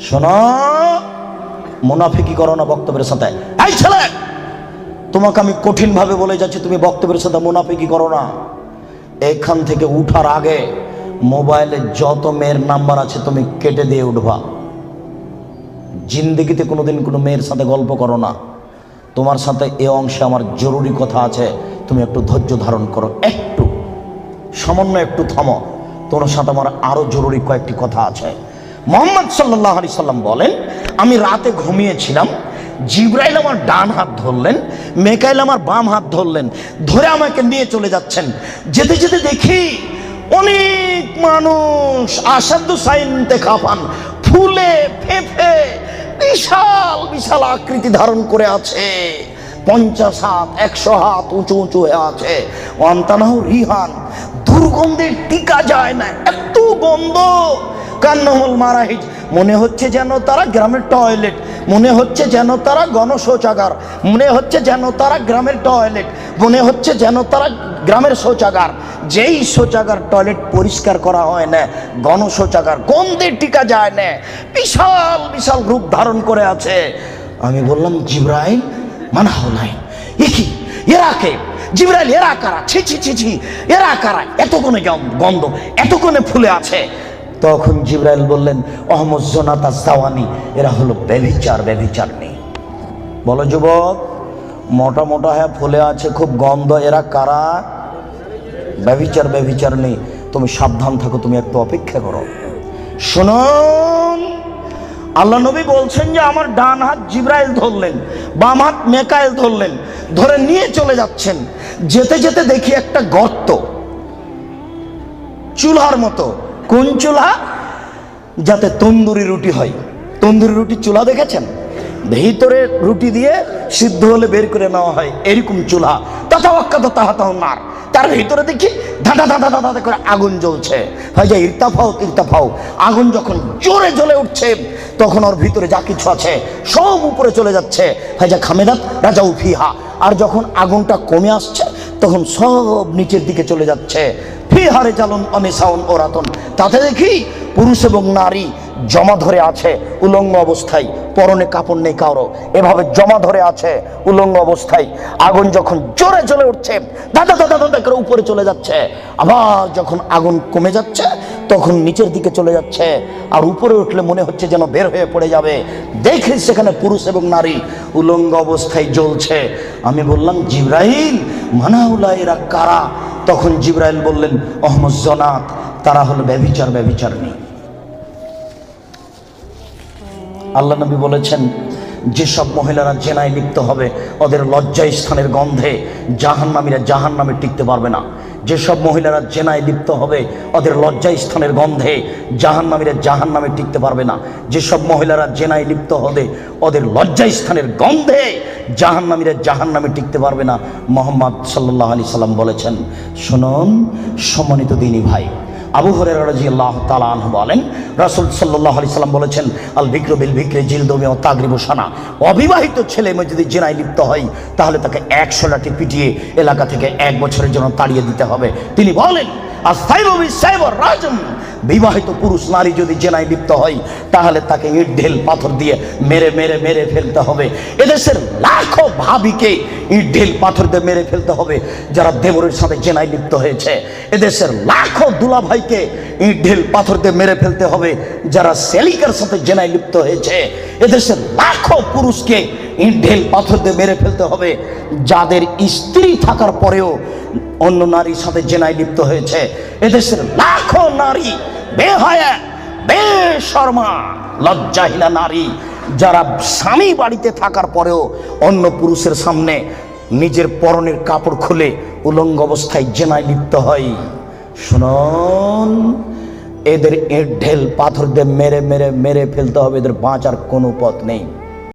শোনো, মুনাফিকি করো না বক্তব্যের সাথে। এই ছেলে, তোমাকে আমি কঠিন ভাবে বলে যাচ্ছি, তুমি বক্তব্যের সাথে মুনাফিকি করো না। এখান থেকে উঠার আগে মোবাইলে যত মেয়ের নাম্বার আছে তুমি কেটে দিয়ে উঠবা। জিন্দেগিতে কোনোদিন কোনো মেয়ের সাথে গল্প করো না। তোমার সাথে এ অংশে আমার জরুরি কথা আছে, তুমি একটু ধৈর্য ধারণ করো, একটু সামান্য একটু থামো। তোমার সাথে আমার আরো জরুরি কয়েকটি কথা আছে। মুহাম্মদ সাল্লাল্লাহু আলাইহি সাল্লাম বলেন, আমি রাতে ঘুমিয়েছিলাম, জিবরাইল আমার ডান হাত ধরলেন, মেকাইল আমার বাম হাত ধরলেন, ধরে আমাকে নিয়ে চলে যাচ্ছেন। যেতে যেতে দেখি অনেক মানুষ আসাদু সাইনতে খাফান, ফুলে ফেঁপে বিশাল বিশাল আকৃতি ধারণ করে আছে। 50 হাত 100 হাত উঁচু উঁচু হয়ে আছে। ওয়ান্তানাহু রিহান, দুর্গন্ধে টিকা যায় না, এত গন্ধ। কান্নাহুল মারাহিজ, মনে হচ্ছে যেন তারা গ্রামের টয়লেট, মনে হচ্ছে যেন তারা গণশৌচাগার, মনে হচ্ছে যেন তারা গ্রামের টয়লেট, মনে হচ্ছে যেন তারা গ্রামের শৌচাগার। যেই শৌচাগার টয়লেট পরিষ্কার করা হয় না, গণশৌচাগার, গন্ধে টিকা যায় না, বিশাল বিশাল রূপ ধারণ করে আছে। আমি বললাম, জিবরাইল মানা হলাই, এ কি, এরা কে? জিবরাইল, এরা কারা? ছি ছি ছি ছি, এরা কারা? এত কোণে গন্ধ, এত কোণে ফুলে আছে। তখন জিবরাইল বললেন, অহমদ জোনাতা জাওয়ানি, এরা হলো ব্যভিচার, ব্যভিচারনি। বলো যুবক, মোটা মোটা হ্যাঁ ফুলে আছে, খুব গন্ধ, এরা কারা? ব্যভিচার, ব্যভিচারনি। তুমি সাবধান থাকো, তুমি একটু অপেক্ষা করো। শুনুন, আল্লাহ নবী বলছেন যে আমার ডান হাত জিবরাইল ধরলেন, বাম হাত মেকাইল ধরলেন, ধরে নিয়ে চলে যাচ্ছেন। যেতে যেতে দেখি একটা গর্ত, চুলার মতো। কোন চুলা? যাতে তন্দুরি রুটি হয়। তন্দুরি রুটি চুলা দেখেছেন? ভিতরে রুটি দিয়ে সিদ্ধ হলে বের করে নেওয়া হয়, এরকম চুলা। তার তার ভিতরে দেখি ধাঁধা ধাঁধা ধাঁধা করে আগুন জ্বলছে। হয় যে ইরতাফাও ইরতাফাও, আগুন যখন জোরে জ্বলে উঠছে তখন ওর ভিতরে যা কিছু আছে সব উপরে চলে যাচ্ছে। হয় যে খামেদাত রাজাউ ফিহা, আর যখন আগুনটা কমে আসছে তখন সব নিচের দিকে চলে যাচ্ছে। ফিহারে জালুন অনিসাউন ওরাতন, তাতে দেখি পুরুষ এবং নারী জমা ধরে আছে উলঙ্গ অবস্থায়, পরনে কাপড় নেই কারো, এভাবে জমা ধরে আছে উলঙ্গ অবস্থায়। আগুন যখন জোরে জ্বলে উঠছে দাদা দাদা দাদা করে উপরে চলে যাচ্ছে, আবার যখন আগুন কমে যাচ্ছে তখন নিচের দিকে চলে যাচ্ছে। আর উপরে উঠলে মনে হচ্ছে যেন বের হয়ে পড়ে যাবে। দেখি সেখানে পুরুষ এবং নারী উলঙ্গ অবস্থায় জ্বলছে। আমি বললাম, জিবরাইল মানাউলা, এরা কারা? তখন জিবরাইল বললেন, অহমদ জনাত, তারা হলো ব্যভিচার, ব্যভিচারনি। আল্লাহ নবী বলেছেন, যেসব মহিলারা জেনায় লিপ্ত হবে ওদের লজ্জায় স্থানের গন্ধে জাহান্নামীরা জাহান্নামে টিকতে পারবে না। যেসব মহিলারা জেনায় লিপ্ত হবে ওদের লজ্জায় স্থানের গন্ধে জাহান্নামীরা জাহান্নামে টিকতে পারবে না। যেসব মহিলারা জেনায় লিপ্ত হবে ওদের লজ্জায় স্থানের গন্ধে জাহান্নামীরা জাহান্নামে টিকতে পারবে না। মুহাম্মদ সাল্লাল্লাহু আলাইহি সাল্লাম বলেছেন। শুনুন সম্মানিত দিনী ভাই, আবু হুরায়রা রাদিয়াল্লাহু তাআলা আনহু বলেন, রাসূল সাল্লাল্লাহু আলাইহি সাল্লাম বলেছেন, আল বিকরু বিল বিকরি জিলদু ওয়া তাগরিবু সানা। অবিবাহিত ছেলে মেয়ে যদি জেনায় লিপ্ত হয় তাহলে তাকে 100 লাঠি পিটিয়ে এলাকা থেকে 1 বছরের জন্য তাড়িয়ে দিতে হবে। তিনি বলেন, আস-সাইবু বিস-সাইব রাজম, বিবাহিত পুরুষ নারী যদি জেনায় লিপ্ত হয় তাহলে তাকে ইট ঢেল পাথর দিয়ে মেরে মেরে মেরে ফেলতে হবে। এদেশের লাখো ভাবিকে ইট ঢেল পাথর দিয়ে মেরে ফেলতে হবে যারা দেবরের সাথে জেনায় লিপ্ত হয়েছে। এদেশের লাখো দুলাভাইকে ইট ঢেল পাথর দিয়ে মেরে ফেলতে হবে যারা সেলিকার সাথে জেনায় লিপ্ত হয়েছে। এদেশের লাখো পুরুষকে ইট ঢেল পাথর দিয়ে মেরে ফেলতে হবে যাদের স্ত্রী থাকার পরেও অন্য নারীর সাথে জেনায় লিপ্ত হয়েছে। এদেশের লাখো নারী বেহায়া, বেশরমা, লজ্জাহীনা নারী যারা স্বামী বাড়িতে থাকার পরেও অন্য পুরুষের সামনে নিজের পরনের কাপড় খুলে উলঙ্গ অবস্থায় জেনায় লিপ্ত হয়। শুনুন, এদের ইট ঢেল পাথর দিয়ে মেরে মেরে মেরে ফেলতে হবে, এদের বাঁচার কোনো পথ নেই।